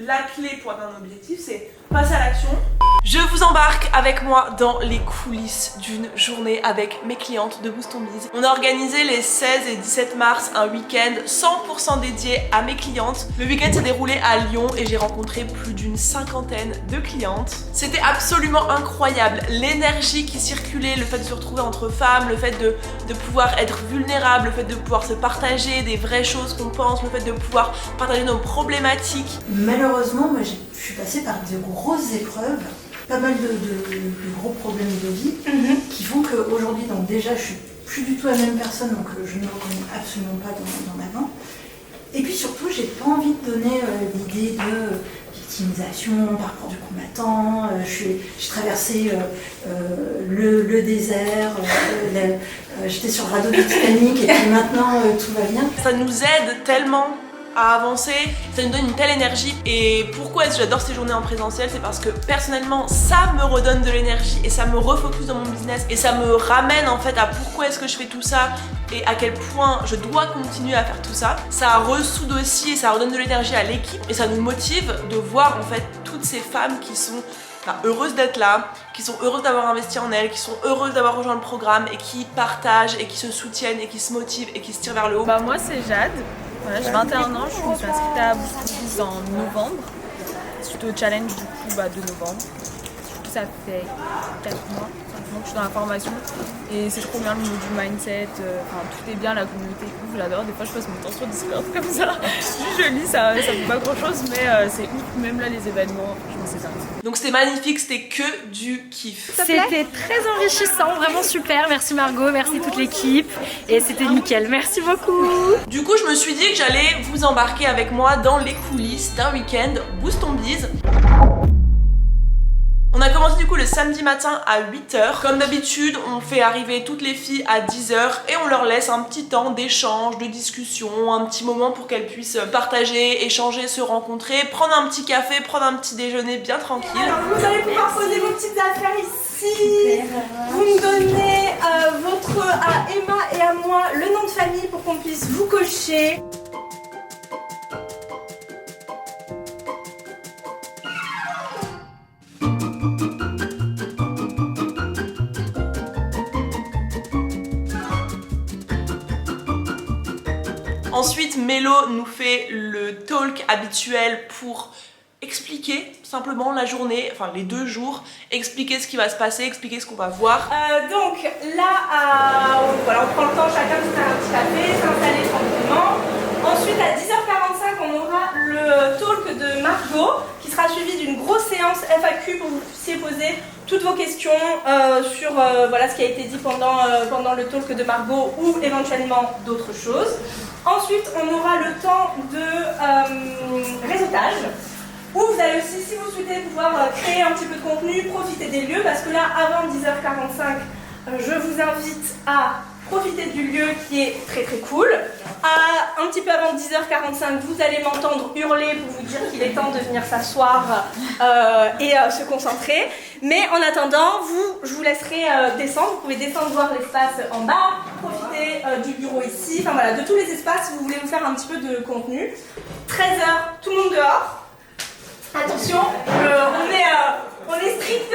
La clé pour atteindre un objectif, c'est passer à l'action. Je vous embarque avec moi dans les coulisses d'une journée avec mes clientes de Boost on Biz. On a organisé les 16 et 17 mars un week-end 100% dédié à mes clientes. Le week-end s'est déroulé à Lyon et j'ai rencontré plus d'une cinquantaine de clientes. C'était absolument incroyable, l'énergie qui circulait, le fait de se retrouver entre femmes, le fait de pouvoir être vulnérable, le fait de pouvoir se partager des vraies choses qu'on pense, le fait de pouvoir partager nos problématiques. Malheureusement, moi je suis passée par de grosses épreuves, pas mal de gros problèmes de vie qui font qu'aujourd'hui, donc déjà je suis plus du tout la même personne, donc je ne me reconnais absolument pas dans l'avant. Et puis surtout, j'ai pas envie de donner l'idée de victimisation, parcours du combattant, j'ai traversé le désert, j'étais sur le radeau du Titanic et puis maintenant tout va bien. Ça nous aide tellement à avancer, ça nous donne une telle énergie. Et pourquoi est-ce que j'adore ces journées en présentiel? C'est parce que personnellement ça me redonne de l'énergie et ça me refocus dans mon business et ça me ramène en fait à pourquoi est-ce que je fais tout ça et à quel point je dois continuer à faire tout ça. Ça ressoude aussi et ça redonne de l'énergie à l'équipe et ça nous motive de voir en fait toutes ces femmes qui sont heureuses d'être là, qui sont heureuses d'avoir investi en elles, qui sont heureuses d'avoir rejoint le programme et qui partagent et qui se soutiennent et qui se motivent et qui se tirent vers le haut. Moi c'est Jade. Voilà, j'ai 21 ans, je me suis inscrite à Boost on Biz en novembre, suite au challenge du coup de novembre. Du coup ça fait 4 mois, 5 mois que je suis dans la formation et c'est trop bien le niveau du mindset, tout est bien, la communauté est cool, j'adore. Des fois je passe mon temps sur Discord comme ça, je lis, ça fait pas grand chose mais c'est ouf, même là les événements, franchement c'est dingue. Donc c'était magnifique, c'était que du kiff. C'était très enrichissant, vraiment super, merci Margot, merci toute l'équipe et c'était nickel, merci beaucoup. Du coup je me suis dit que j'allais vous embarquer avec moi dans les coulisses d'un week-end Boost on Biz. On a commencé du coup le samedi matin à 8h. Comme d'habitude, on fait arriver toutes les filles à 10h et on leur laisse un petit temps d'échange, de discussion, un petit moment pour qu'elles puissent partager, échanger, se rencontrer, prendre un petit café, prendre un petit déjeuner bien tranquille. Alors vous allez pouvoir poser vos petites affaires ici. Vous me donnez à Emma et à moi le nom de famille pour qu'on puisse vous cocher. Ensuite, Mélo nous fait le talk habituel pour expliquer simplement la journée, enfin les 2 jours, expliquer ce qui va se passer, expliquer ce qu'on va voir. Donc là, voilà, on prend le temps chacun de faire un petit café, s'installer tranquillement. Ensuite à 10h45 on aura le talk de Margot qui sera suivi d'une grosse séance FAQ pour que vous puissiez poser toutes vos questions sur voilà, ce qui a été dit pendant le talk de Margot ou éventuellement d'autres choses. Ensuite on aura le temps de réseautage où vous allez aussi, si vous souhaitez pouvoir créer un petit peu de contenu, profiter des lieux parce que là avant 10h45 je vous invite à profiter du lieu qui est très très cool. Un petit peu avant 10h45, vous allez m'entendre hurler pour vous dire qu'il est temps de venir s'asseoir et se concentrer. Mais en attendant, je vous laisserai descendre. Vous pouvez descendre voir l'espace en bas, profiter du bureau ici, enfin voilà, de tous les espaces si vous voulez vous faire un petit peu de contenu. 13h, tout le monde dehors. Attention, on est strict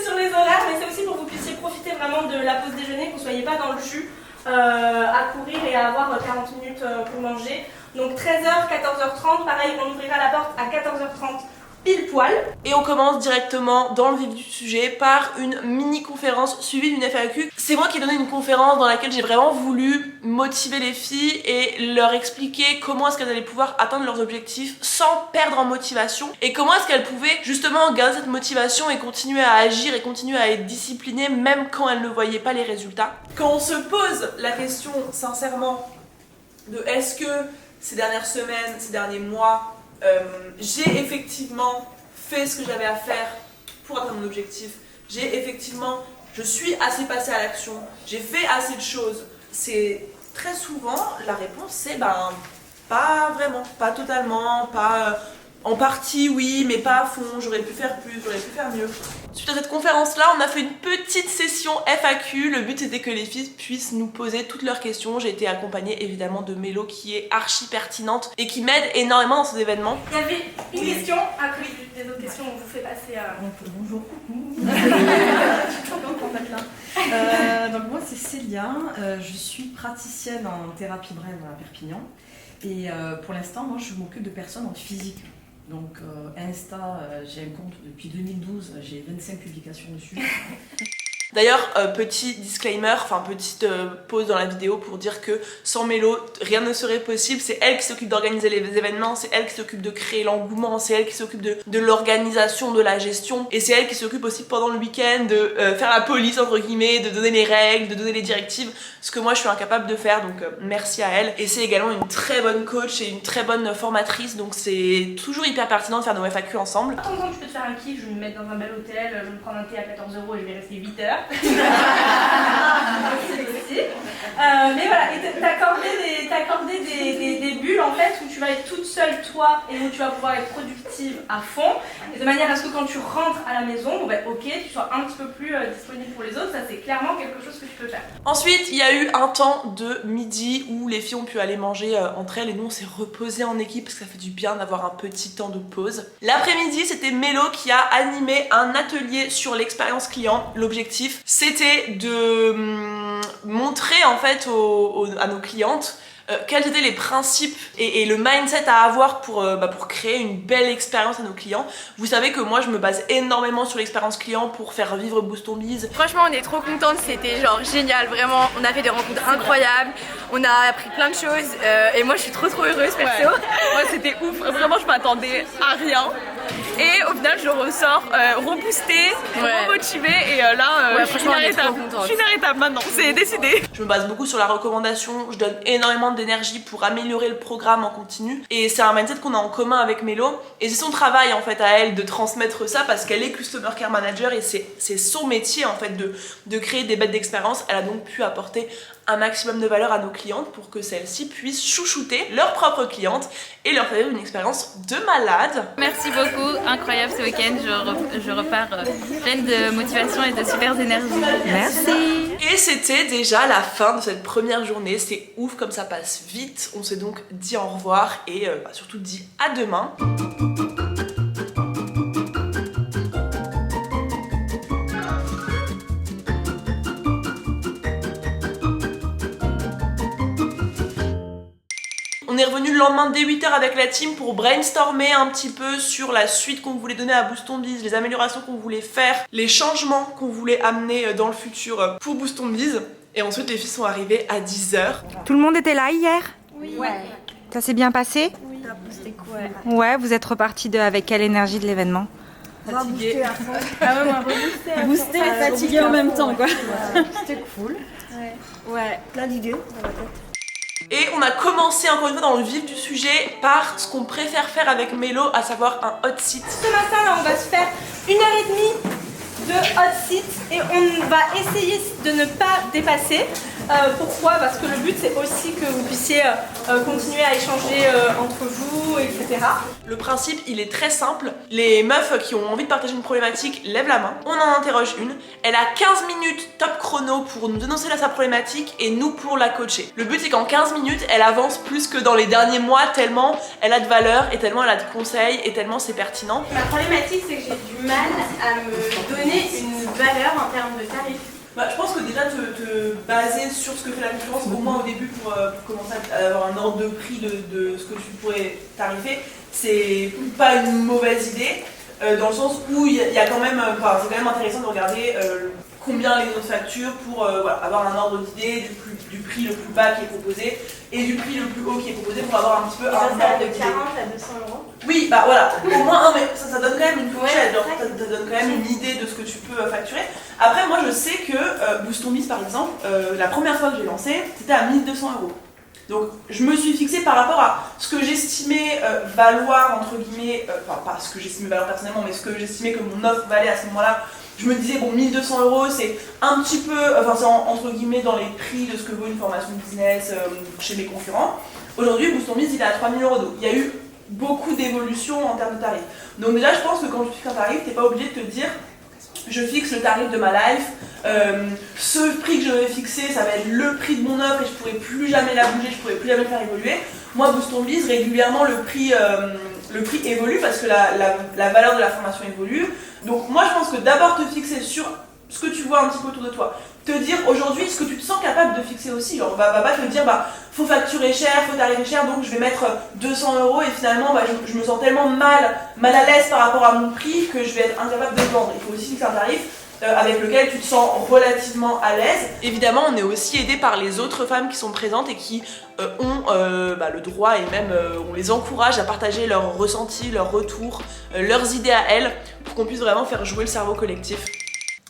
sur les horaires, mais c'est aussi pour que vous puissiez profiter vraiment de la pause déjeuner, que vous ne soyez pas dans le jus à courir et à avoir 40 minutes pour manger. Donc 13h, 14h30, pareil, on ouvrira la porte à 14h30 pile poil. Et on commence directement dans le vif du sujet par une mini-conférence suivie d'une FAQ. C'est moi qui ai donné une conférence dans laquelle j'ai vraiment voulu motiver les filles et leur expliquer comment est-ce qu'elles allaient pouvoir atteindre leurs objectifs sans perdre en motivation et comment est-ce qu'elles pouvaient justement garder cette motivation et continuer à agir et continuer à être disciplinées même quand elles ne voyaient pas les résultats. Quand on se pose la question sincèrement de est-ce que ces dernières semaines, ces derniers mois, j'ai effectivement fait ce que j'avais à faire pour atteindre mon objectif. Je suis assez passée à l'action. J'ai fait assez de choses. C'est très souvent la réponse c'est pas vraiment, pas totalement, En partie oui, mais pas à fond, j'aurais pu faire plus, j'aurais pu faire mieux. Suite à cette conférence-là, on a fait une petite session FAQ. Le but c'était que les filles puissent nous poser toutes leurs questions. J'ai été accompagnée évidemment de Mélo qui est archi pertinente et qui m'aide énormément dans ces événements. Il y avait une question, après des autres questions, on vous fait passer à... Bonjour, coucou. Donc moi c'est Célia, je suis praticienne en thérapie brève à Perpignan et pour l'instant moi je m'occupe de personnes en physique. Donc Insta, j'ai un compte depuis 2012, j'ai 25 publications dessus. D'ailleurs, petit disclaimer, enfin petite pause dans la vidéo pour dire que sans Mélo, rien ne serait possible. C'est elle qui s'occupe d'organiser les événements, c'est elle qui s'occupe de créer l'engouement, c'est elle qui s'occupe de l'organisation, de la gestion. Et c'est elle qui s'occupe aussi pendant le week-end de faire la police, entre guillemets, de donner les règles, de donner les directives. Ce que moi je suis incapable de faire, donc merci à elle. Et c'est également une très bonne coach et une très bonne formatrice, donc c'est toujours hyper pertinent de faire nos FAQ ensemble. De temps en temps, tu peux te faire un kiff, je vais me mettre dans un bel hôtel, je vais me prendre un thé à 14 € et je vais rester 8 heures. Mais voilà, et t'accorder des bulles en fait où tu vas être toute seule toi et où tu vas pouvoir être productive à fond et de manière à ce que quand tu rentres à la maison, bon, ok, tu sois un petit peu plus disponible pour les autres, ça c'est clairement quelque chose que tu peux faire. Ensuite, il y a eu un temps de midi où les filles ont pu aller manger entre elles et nous on s'est reposé en équipe parce que ça fait du bien d'avoir un petit temps de pause. L'après-midi, c'était Mélo qui a animé un atelier sur l'expérience client. L'objectif, c'était de montrer en fait à nos clientes quels étaient les principes et le mindset à avoir pour créer une belle expérience à nos clients. Vous savez que moi je me base énormément sur l'expérience client pour faire vivre Boost Ton Biz. Franchement on est trop contente, c'était genre génial, vraiment on a fait des rencontres incroyables, on a appris plein de choses et moi je suis trop heureuse perso. Moi c'était ouf, vraiment je m'attendais à rien. Et au final je ressors reboostée, remotivée et là je suis inarrêtable maintenant, c'est décidé. Je me base beaucoup sur la recommandation, je donne énormément d'énergie pour améliorer le programme en continu et c'est un mindset qu'on a en commun avec Mélo et c'est son travail en fait à elle de transmettre ça parce qu'elle est Customer Care Manager et c'est son métier en fait de créer des bêtes d'expérience. Elle a donc pu apporter un maximum de valeur à nos clientes pour que celles-ci puissent chouchouter leurs propres clientes et leur faire une expérience de malade. Merci beaucoup, incroyable ce week-end, je repars pleine de motivation et de super énergie. Merci. Et c'était déjà la fin de cette première journée, c'est ouf comme ça passe vite. On s'est donc dit au revoir et surtout dit à demain. On est revenu le lendemain dès 8h avec la team pour brainstormer un petit peu sur la suite qu'on voulait donner à Boost Ton Biz, les améliorations qu'on voulait faire, les changements qu'on voulait amener dans le futur pour Boost Ton Biz. Et ensuite les filles sont arrivées à 10h. Tout le monde était là hier? Oui. Ouais. Ça s'est bien passé? Oui. T'as boosté quoi? Ouais, vous êtes repartis avec quelle énergie de l'événement? Fatiguée. Ah ouais, moi reboosté. Boosté et fatigué en même temps quoi. C'était cool. Ouais, plein d'idées dans la tête. Et on a commencé encore une fois dans le vif du sujet par ce qu'on préfère faire avec Mélo, à savoir un hot seat. Ce matin là on va se faire 1h30 de hot seat et on va essayer de ne pas dépasser. Pourquoi? Parce que le but c'est aussi que vous puissiez continuer à échanger entre vous, etc. Le principe il est très simple, les meufs qui ont envie de partager une problématique lèvent la main, on en interroge une, elle a 15 minutes top chrono pour nous dénoncer sa problématique et nous pour la coacher. Le but c'est qu'en 15 minutes elle avance plus que dans les derniers mois tellement elle a de valeur et tellement elle a de conseils et tellement c'est pertinent. Ma problématique c'est que j'ai du mal à me donner une valeur en termes de tarifs. Je pense que déjà te baser sur ce que fait la concurrence, au moins au début pour commencer à avoir un ordre de prix de ce que tu pourrais tarifer, c'est pas une mauvaise idée, dans le sens où il y a quand même, c'est quand même intéressant de regarder combien les autres facturent pour avoir un ordre d'idée du prix le plus bas qui est proposé et du prix le plus haut qui est proposé pour avoir un petit peu un ordre d'idée. De 40 à 200 euros. Oui, voilà, au moins, mais ça donne quand même une fourchette, ça donne quand même une idée de ce que tu peux facturer. Après, moi je sais que Boost Ton Biz par exemple, la première fois que j'ai lancé, c'était à 1200 euros. Donc je me suis fixée par rapport à ce que j'estimais valoir, entre guillemets, pas ce que j'estimais valoir personnellement, mais ce que j'estimais que mon offre valait à ce moment-là. Je me disais, bon, 1200 euros, c'est un petit peu, c'est entre guillemets dans les prix de ce que vaut une formation business chez mes concurrents. Aujourd'hui, Boost Ton Biz, il est à 3000 euros. Donc il y a eu beaucoup d'évolution en termes de tarifs. Donc déjà je pense que quand tu fixes un tarif, t'es pas obligé de te dire je fixe le tarif de ma life, ce prix que je vais fixer ça va être le prix de mon offre et je pourrai plus jamais la bouger, je pourrai plus jamais le faire évoluer. Moi Boost ton Biz, régulièrement le prix évolue parce que la valeur de la formation évolue. Donc moi je pense que d'abord te fixer sur ce que tu vois un petit peu autour de toi, te dire aujourd'hui ce que tu te sens capable de fixer aussi, genre va pas te dire faut facturer cher, faut tarifer cher donc je vais mettre 200 € et finalement je me sens tellement mal à l'aise par rapport à mon prix que je vais être incapable de le vendre. Il faut aussi fixer un tarif avec lequel tu te sens relativement à l'aise. Évidemment on est aussi aidé par les autres femmes qui sont présentes et qui ont le droit et même on les encourage à partager leurs ressentis, leurs retours, leurs idées à elles pour qu'on puisse vraiment faire jouer le cerveau collectif.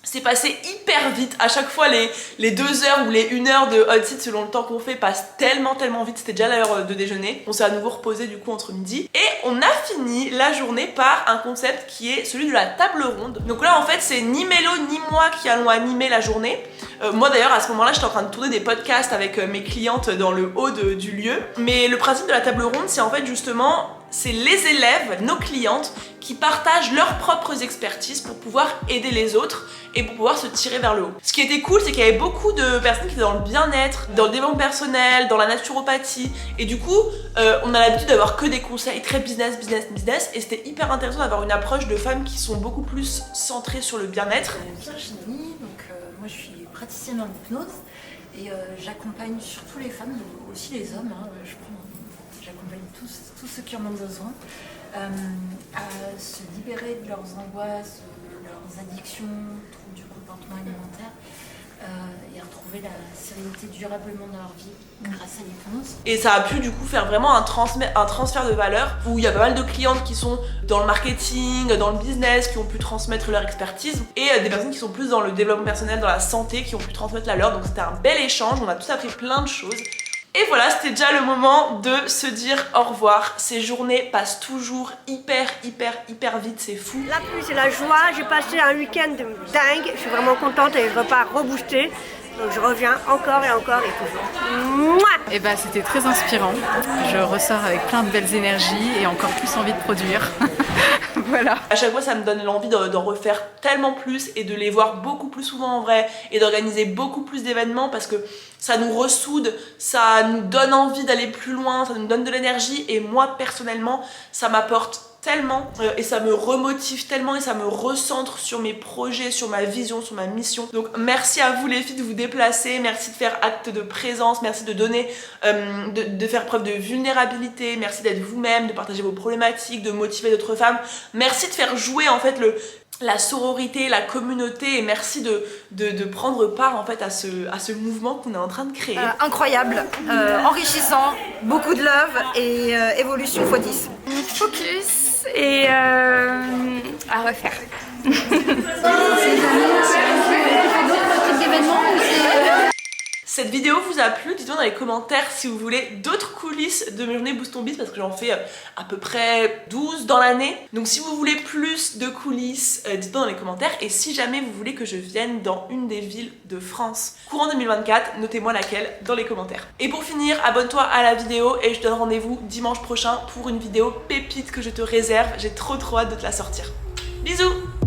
C'est passé hyper vite, à chaque fois les 2 heures ou les 1 heure de hot seat selon le temps qu'on fait passent tellement vite, c'était déjà l'heure de déjeuner. On s'est à nouveau reposé du coup entre midi et on a fini la journée par un concept qui est celui de la table ronde. Donc là en fait c'est ni Mélo ni moi qui allons animer la journée. Moi d'ailleurs à ce moment là j'étais en train de tourner des podcasts avec mes clientes dans le hall du lieu. Mais le principe de la table ronde c'est en fait justement c'est les élèves, nos clientes, qui partagent leurs propres expertises pour pouvoir aider les autres et pour pouvoir se tirer vers le haut. Ce qui était cool, c'est qu'il y avait beaucoup de personnes qui étaient dans le bien-être, dans le développement personnel, dans la naturopathie, et du coup, on a l'habitude d'avoir que des conseils très business, et c'était hyper intéressant d'avoir une approche de femmes qui sont beaucoup plus centrées sur le bien-être. Virginie, donc moi je suis praticienne en hypnose et j'accompagne surtout les femmes, aussi les hommes, j'accompagne tous ceux qui en ont besoin à se libérer de leurs angoisses, leurs addictions, troubles du comportement alimentaire et à retrouver la sérénité durablement dans leur vie grâce à l'hypnose. Et ça a pu du coup faire vraiment un transfert de valeur où il y a pas mal de clientes qui sont dans le marketing, dans le business, qui ont pu transmettre leur expertise et des personnes qui sont plus dans le développement personnel, dans la santé, qui ont pu transmettre la leur. Donc c'était un bel échange, on a tous appris plein de choses. Et voilà, c'était déjà le moment de se dire au revoir. Ces journées passent toujours hyper vite, c'est fou. La pluie, c'est la joie. J'ai passé un week-end dingue. Je suis vraiment contente et je repars reboostée. Donc je reviens encore et toujours. Mouah. Et bah c'était très inspirant. Je ressors avec plein de belles énergies et encore plus envie de produire. Voilà. À chaque fois ça me donne l'envie d'en refaire tellement plus et de les voir beaucoup plus souvent en vrai et d'organiser beaucoup plus d'événements parce que ça nous ressoude, ça nous donne envie d'aller plus loin, ça nous donne de l'énergie et moi personnellement ça m'apporte tellement et ça me remotive tellement et ça me recentre sur mes projets, sur ma vision, sur ma mission. Donc merci à vous les filles de vous déplacer, merci de faire acte de présence, merci de donner, de faire preuve de vulnérabilité, merci d'être vous-même, de partager vos problématiques, de motiver d'autres femmes, merci de faire jouer en fait la sororité, la communauté et merci de prendre part en fait à ce mouvement qu'on est en train de créer. Incroyable, enrichissant, beaucoup de love et évolution x10. Focus et à refaire. Cette vidéo vous a plu, dites-moi dans les commentaires si vous voulez d'autres coulisses de mes journées Boost ton Biz parce que j'en fais à peu près 12 dans l'année. Donc si vous voulez plus de coulisses, dites-moi dans les commentaires. Et si jamais vous voulez que je vienne dans une des villes de France courant 2024, notez-moi laquelle dans les commentaires. Et pour finir, abonne-toi à la vidéo et je te donne rendez-vous dimanche prochain pour une vidéo pépite que je te réserve. J'ai trop hâte de te la sortir. Bisous!